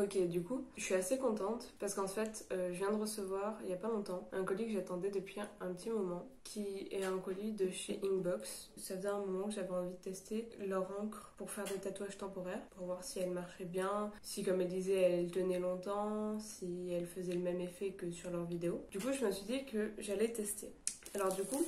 Ok, du coup, je suis assez contente parce qu'en fait, je viens de recevoir il y a pas longtemps un colis que j'attendais depuis un petit moment, qui est un colis de chez Inkbox. Ça faisait un moment que j'avais envie de tester leur encre pour faire des tatouages temporaires, pour voir si elle marchait bien, si comme elle disait elle tenait longtemps, si elle faisait le même effet que sur leurs vidéos. Du coup, je me suis dit que j'allais tester. Alors du coup,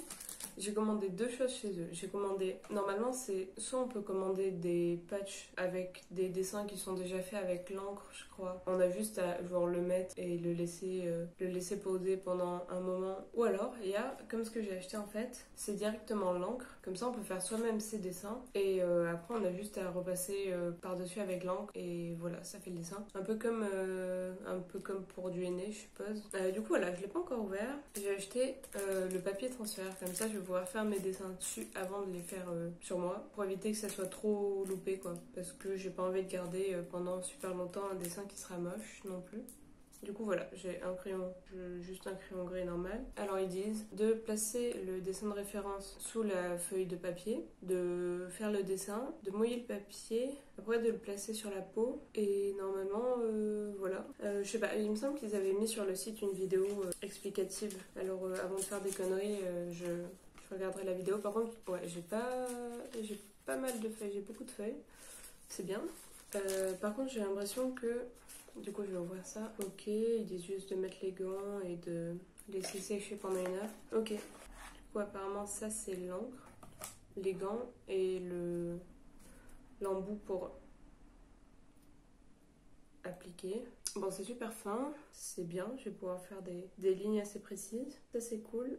j'ai commandé deux choses chez eux. J'ai commandé, normalement c'est soit on peut commander des patchs avec des dessins qui sont déjà faits avec l'encre, je crois. On a juste à genre le mettre et le laisser poser pendant un moment. Ou alors il y a, comme ce que j'ai acheté en fait, c'est directement l'encre. Comme ça on peut faire soi-même ses dessins et après on a juste à repasser par-dessus avec l'encre et voilà, ça fait le dessin. Un peu comme pour du henné, je suppose. Du coup voilà, je l'ai pas encore ouvert. J'ai acheté le papier transfert, comme ça je vais pouvoir faire mes dessins dessus avant de les faire sur moi, pour éviter que ça soit trop loupé quoi, parce que j'ai pas envie de garder pendant super longtemps un dessin qui sera moche non plus. Du coup voilà, j'ai un crayon, juste un crayon gris normal. Alors ils disent de placer le dessin de référence sous la feuille de papier, de faire le dessin, de mouiller le papier, après de le placer sur la peau et normalement voilà. Je sais pas, il me semble qu'ils avaient mis sur le site une vidéo explicative. Alors avant de faire des conneries, je regarderai la vidéo. Par contre, ouais, j'ai pas mal de feuilles, j'ai beaucoup de feuilles, c'est bien. Par contre, j'ai l'impression que du coup, je vais ouvrir ça. Ok, ils disent juste de mettre les gants et de laisser sécher pendant 1 heure. Ok. Du coup, apparemment, ça, c'est l'encre, les gants et l'embout pour appliquer. Bon, c'est super fin, c'est bien, je vais pouvoir faire des lignes assez précises. Ça, c'est cool.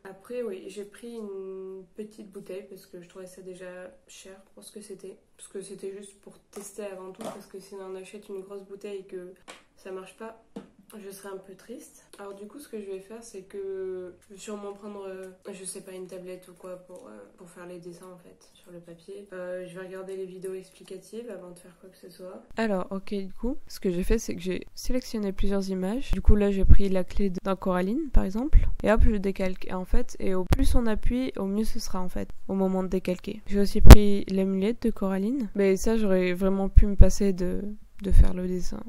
Après, oui, j'ai pris une petite bouteille parce que je trouvais ça déjà cher pour ce que c'était. Parce que c'était juste pour tester avant tout, parce que si on achète une grosse bouteille et que ça marche pas, je serais un peu triste. Alors du coup, ce que je vais faire, c'est que je vais sûrement prendre, je sais pas, une tablette ou quoi pour faire les dessins en fait sur le papier. Je vais regarder les vidéos explicatives avant de faire quoi que ce soit. Alors ok, du coup, ce que j'ai fait, c'est que j'ai sélectionné plusieurs images. Du coup là, j'ai pris la clé d'un Coraline par exemple, et hop, je décalque. Et en fait, et au plus on appuie, au mieux ce sera en fait au moment de décalquer. J'ai aussi pris l'amulette de Coraline, mais ça j'aurais vraiment pu me passer de faire le dessin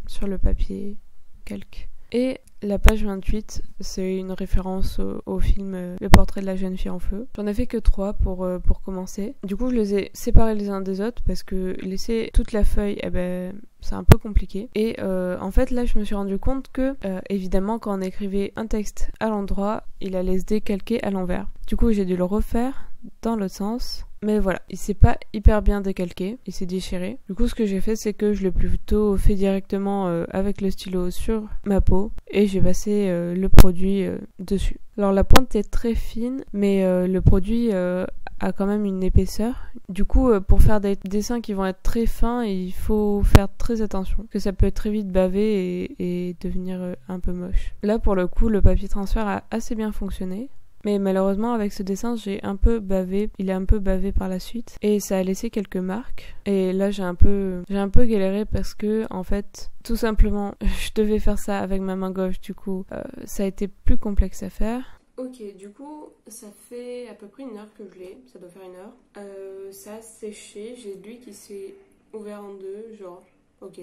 sur le papier calque. Et la page 28, c'est une référence au film Le portrait de la jeune fille en feu. J'en ai fait que 3 pour commencer. Du coup, je les ai séparés les uns des autres parce que laisser toute la feuille, eh ben, c'est un peu compliqué. Et en fait, là, je me suis rendu compte que, évidemment, quand on écrivait un texte à l'endroit, il allait se décalquer à l'envers. Du coup, j'ai dû le refaire dans l'autre sens. Mais voilà, il s'est pas hyper bien décalqué, il s'est déchiré. Du coup, ce que j'ai fait, c'est que je l'ai plutôt fait directement avec le stylo sur ma peau et j'ai passé le produit dessus. Alors la pointe est très fine, mais le produit a quand même une épaisseur. Du coup, pour faire des dessins qui vont être très fins, il faut faire très attention, parce que ça peut très vite baver et devenir un peu moche. Là, pour le coup, le papier transfert a assez bien fonctionné. Mais malheureusement, avec ce dessin, j'ai un peu bavé. Il est un peu bavé par la suite. Et ça a laissé quelques marques. Et là, j'ai un peu galéré parce que, en fait, tout simplement, je devais faire ça avec ma main gauche. Du coup, ça a été plus complexe à faire. Ok, du coup, ça fait à peu près 1 heure que je l'ai. Ça doit faire 1 heure. Ça a séché. J'ai de l'huile qui s'est ouvert en deux. Genre, ok.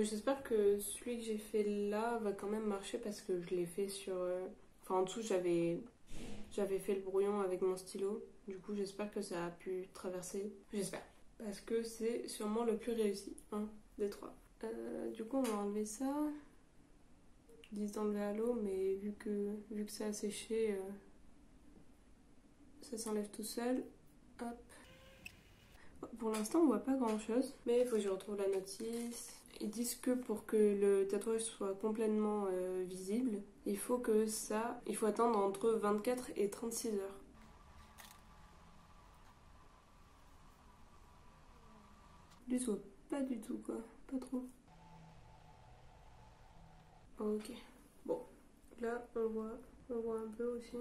J'espère que celui que j'ai fait là va quand même marcher parce que je l'ai fait sur... Enfin, en dessous, j'avais fait le brouillon avec mon stylo. Du coup, j'espère que ça a pu traverser. J'espère. Parce que c'est sûrement le plus réussi. Un des 3. Du coup, on va enlever ça. Ils disent d'enlever à l'eau, mais vu que ça a séché, ça s'enlève tout seul. Hop. Pour l'instant, on voit pas grand chose. Mais il faut que je retrouve la notice. Ils disent que pour que le tatouage soit complètement visible, il faut attendre entre 24 et 36 heures. Lui se voit pas du tout quoi, pas trop. Ok, bon, là on voit un peu aussi.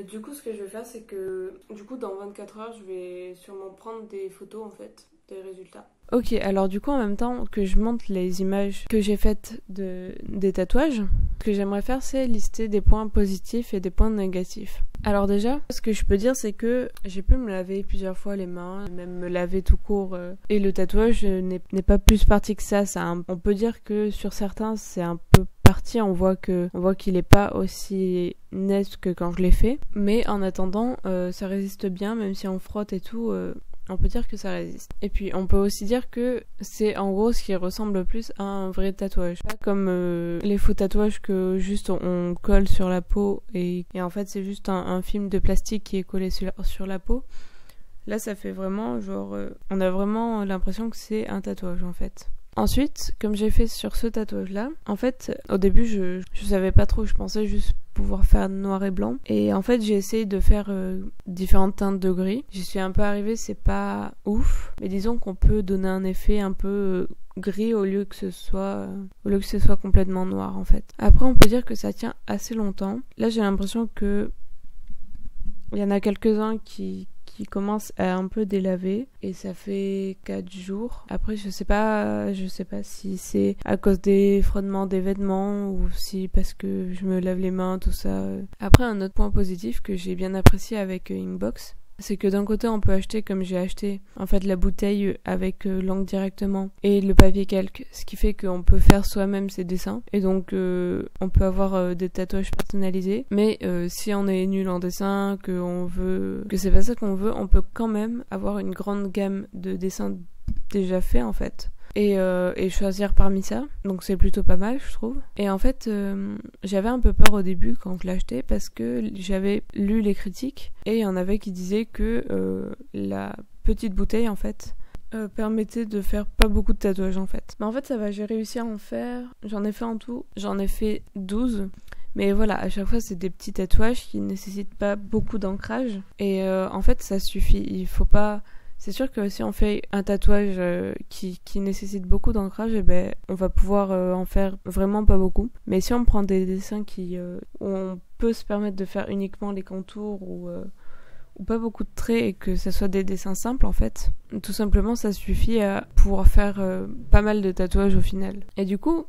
Du coup ce que je vais faire c'est que du coup dans 24 heures je vais sûrement prendre des photos en fait des résultats. Ok, alors du coup en même temps que je montre les images que j'ai faites des tatouages, ce que j'aimerais faire c'est lister des points positifs et des points négatifs. Alors déjà, ce que je peux dire c'est que j'ai pu me laver plusieurs fois les mains, même me laver tout court, et le tatouage n'est pas plus parti que ça. On peut dire que sur certains c'est un peu parti, on voit qu'il est pas aussi net que quand je l'ai fait, mais en attendant ça résiste bien, même si on frotte et tout. On peut dire que ça résiste. Et puis on peut aussi dire que c'est en gros ce qui ressemble le plus à un vrai tatouage. Pas comme les faux tatouages que juste on colle sur la peau et en fait c'est juste un film de plastique qui est collé sur la peau. Là ça fait vraiment genre on a vraiment l'impression que c'est un tatouage en fait. Ensuite, comme j'ai fait sur ce tatouage-là, en fait, au début, je savais pas trop, je pensais juste pouvoir faire noir et blanc. Et en fait, j'ai essayé de faire différentes teintes de gris. J'y suis un peu arrivée, c'est pas ouf, mais disons qu'on peut donner un effet un peu gris au lieu que ce soit complètement noir en fait. Après, on peut dire que ça tient assez longtemps. Là, j'ai l'impression que il y en a quelques-uns qui commence à un peu délaver et ça fait 4 jours. Après je sais pas si c'est à cause des frottements des vêtements ou si parce que je me lave les mains, tout ça. Après un autre point positif que j'ai bien apprécié avec Inkbox, c'est que d'un côté on peut acheter comme j'ai acheté en fait la bouteille avec l'encre directement et le papier calque, ce qui fait qu'on peut faire soi-même ses dessins et donc on peut avoir des tatouages personnalisés, mais si on est nul en dessin, que c'est pas ça qu'on veut, on peut quand même avoir une grande gamme de dessins déjà faits en fait. Et choisir parmi ça, donc c'est plutôt pas mal je trouve. Et en fait j'avais un peu peur au début quand je l'ai acheté parce que j'avais lu les critiques et il y en avait qui disaient que la petite bouteille en fait permettait de faire pas beaucoup de tatouages en fait. Mais en fait ça va, j'ai réussi à en faire, j'en ai fait 12. Mais voilà, à chaque fois c'est des petits tatouages qui nécessitent pas beaucoup d'ancrage et en fait ça suffit, il faut pas. C'est sûr que si on fait un tatouage qui nécessite beaucoup d'ancrage, eh ben, on va pouvoir en faire vraiment pas beaucoup. Mais si on prend des dessins où on peut se permettre de faire uniquement les contours ou pas beaucoup de traits et que ça soit des dessins simples en fait, tout simplement ça suffit à pouvoir faire pas mal de tatouages au final. Et du coup,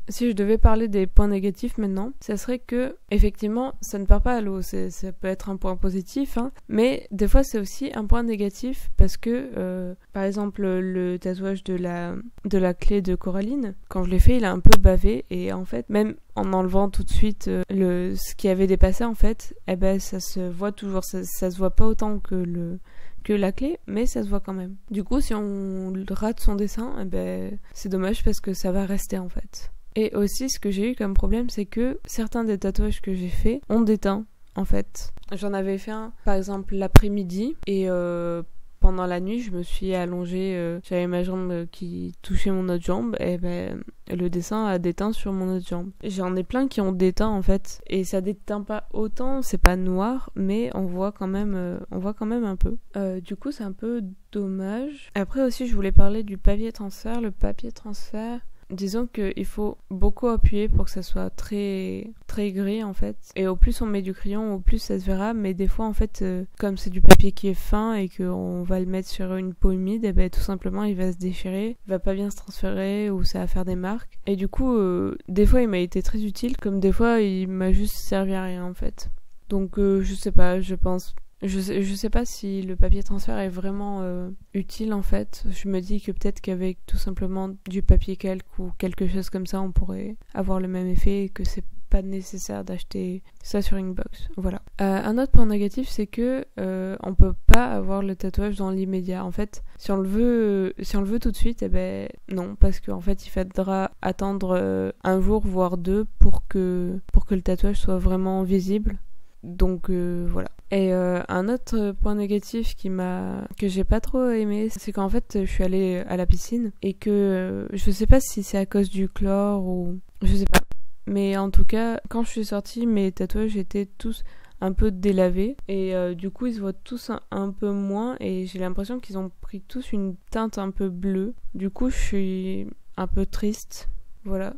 si je devais parler des points négatifs maintenant, ça serait que, effectivement, ça ne part pas à l'eau. Ça peut être un point positif, hein, mais des fois c'est aussi un point négatif parce que, par exemple, le tatouage de la clé de Coraline, quand je l'ai fait, il a un peu bavé et en fait, même en enlevant tout de suite ce qui avait dépassé, en fait, eh ben ça se voit toujours, ça se voit pas autant que la clé, mais ça se voit quand même. Du coup, si on rate son dessin, eh ben c'est dommage parce que ça va rester en fait. Et aussi, ce que j'ai eu comme problème, c'est que certains des tatouages que j'ai faits ont déteint, en fait. J'en avais fait un, par exemple, l'après-midi, et pendant la nuit, je me suis allongée, j'avais ma jambe qui touchait mon autre jambe, et ben, le dessin a déteint sur mon autre jambe. J'en ai plein qui ont déteint, en fait, et ça déteint pas autant, c'est pas noir, mais on voit quand même un peu. Du coup, c'est un peu dommage. Après aussi, je voulais parler du papier transfert. Le papier transfert, disons qu'il faut beaucoup appuyer pour que ça soit très très gris en fait. Et au plus on met du crayon, au plus ça se verra. Mais des fois en fait, comme c'est du papier qui est fin et qu'on va le mettre sur une peau humide, et ben tout simplement il va se déchirer, il va pas bien se transférer ou ça va faire des marques. Et du coup, des fois il m'a été très utile, comme des fois il m'a juste servi à rien en fait. Donc je sais pas, je sais pas si le papier transfert est vraiment utile en fait. Je me dis que peut-être qu'avec tout simplement du papier calque ou quelque chose comme ça, on pourrait avoir le même effet et que c'est pas nécessaire d'acheter ça sur Inkbox. Voilà. Un autre point négatif, c'est que on peut pas avoir le tatouage dans l'immédiat. En fait, si on le veut tout de suite, eh ben non, parce qu'en fait, il faudra attendre un jour voire deux pour que le tatouage soit vraiment visible. Donc voilà. Et un autre point négatif que j'ai pas trop aimé, c'est qu'en fait je suis allée à la piscine et que je sais pas si c'est à cause du chlore ou je sais pas. Mais en tout cas, quand je suis sortie, mes tatouages étaient tous un peu délavés et du coup ils se voient tous un peu moins et j'ai l'impression qu'ils ont pris tous une teinte un peu bleue. Du coup je suis un peu triste. Voilà.